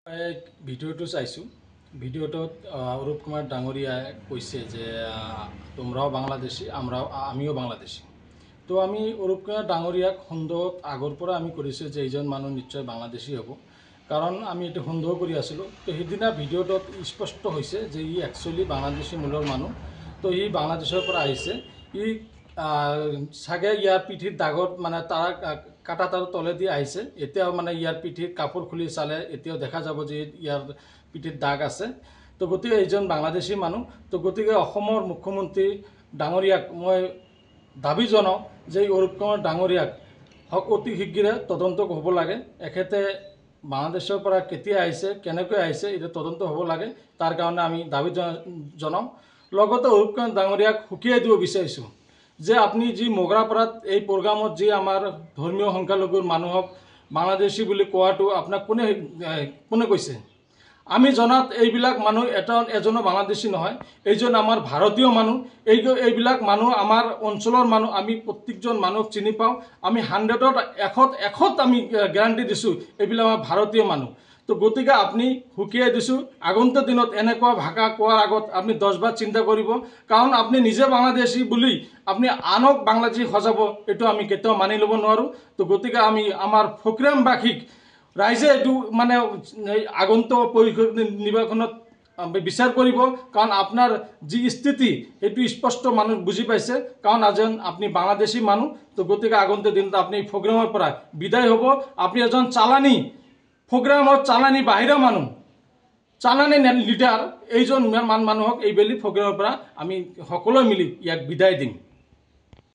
ভিডিওটো চাইছোঁ। ভিডিওটোত অৰূপ কুমাৰ ডাঙৰিয়ায় কইছে যে তোমৰাও বাংলাদেশি আমিও বাংলাদেশি। তো আমি অৰূপ কুমাৰ ডাঙৰিয়াক সন্দেহ আগৰ পৰা আমি কৰিছোঁ যে এইজন মানুহ নিশ্চয় বাংলাদেশী হ'ব, কাৰণ আমি এইটো সন্দেহ কৰি আছিলোঁ। তো সেইদিনা ভিডিওটোত স্পষ্ট হৈছে যে ই একচুৱেলি বাংলাদেশী মূলৰ মানুহ। তো ই বাংলাদেশৰ পৰা আহিছে। ই চাগে ইয়াৰ পিঠিত দাগত মানে তাৰ কাটা তাৰ তলেদি আহিছে। এতিয়াও মানে ইয়াৰ পিঠিত কাপোৰ খুলি চালে এতিয়াও দেখা যাব যে ইয়াৰ পিঠিত দাগ আছে। তো গতিকে এইজন বাংলাদেশী মানুহ। তো গতিকে অসমৰ মুখ্যমন্ত্ৰী ডাঙৰীয়াক মই দাবী জনাওঁ যে অৰূপ কুমাৰ ডাঙৰীয়াক অতি শীঘ্ৰে তদন্ত হ'ব লাগে। এখেতে বাংলাদেশৰ পৰা কেতিয়া আহিছে, কেনেকৈ আহিছে, এইটো তদন্ত হ'ব লাগে। তাৰ কাৰণে আমি দাবী জনাওঁ। লগতে অৰূপ কুমাৰ ডাঙৰীয়াক সুকিয়াই দিব বিচাৰিছোঁ যে আপুনি যি মোগৰাপাৰাত এই প্ৰগ্ৰামত যি আমাৰ ধৰ্মীয় সংখ্যালঘুৰ মানুহক বাংলাদেশী বুলি কোৱাটো আপোনাক কোনে কৈছে? আমি জনাত এইবিলাক মানুহ এজনো বাংলাদেশী নহয়, এইজন আমাৰ ভাৰতীয় মানুহ। এইবিলাক মানুহ আমাৰ অঞ্চলৰ মানুহ। আমি প্ৰত্যেকজন মানুহক চিনি পাওঁ। আমি 100ত আমি গ্যাৰাণ্টি দিছোঁ এইবিলাক আমাৰ ভাৰতীয় মানুহ। তো গতিকে আপুনি সুকিয়াই দিছোঁ, আগন্তুক দিনত এনেকুৱা ভাষা কোৱাৰ আগত আপুনি 10 বাৰ চিন্তা কৰিব। কাৰণ আপুনি নিজে বাংলাদেশী বুলি আপুনি আনক বাংলাদেশী সজাব, এইটো আমি কেতিয়াও মানি ল'ব নোৱাৰোঁ। তো গতিকে আমি আমাৰ ফকৰামবাসীক ৰাইজে এইটো মানে আগন্তুক পৰিষদ নিৰ্বাচনত বিচাৰ কৰিব। কাৰণ আপোনাৰ যি স্থিতি সেইটো স্পষ্ট মানুহ বুজি পাইছে। কাৰণ এজন আপুনি বাংলাদেশী মানুহ। তো গতিকে আগন্তুক দিনত আপুনি প্ৰগ্ৰামৰ পৰা বিদায় হ'ব। আপুনি এজন চালানী প্ৰগ্ৰামৰ চালানী বাহিৰৰ মানুহ, চালানী লিডাৰ। এইজন মানুহক এইবেলি প্ৰগ্ৰামৰ পৰা আমি সকলোৱে মিলি ইয়াক বিদায় দিম।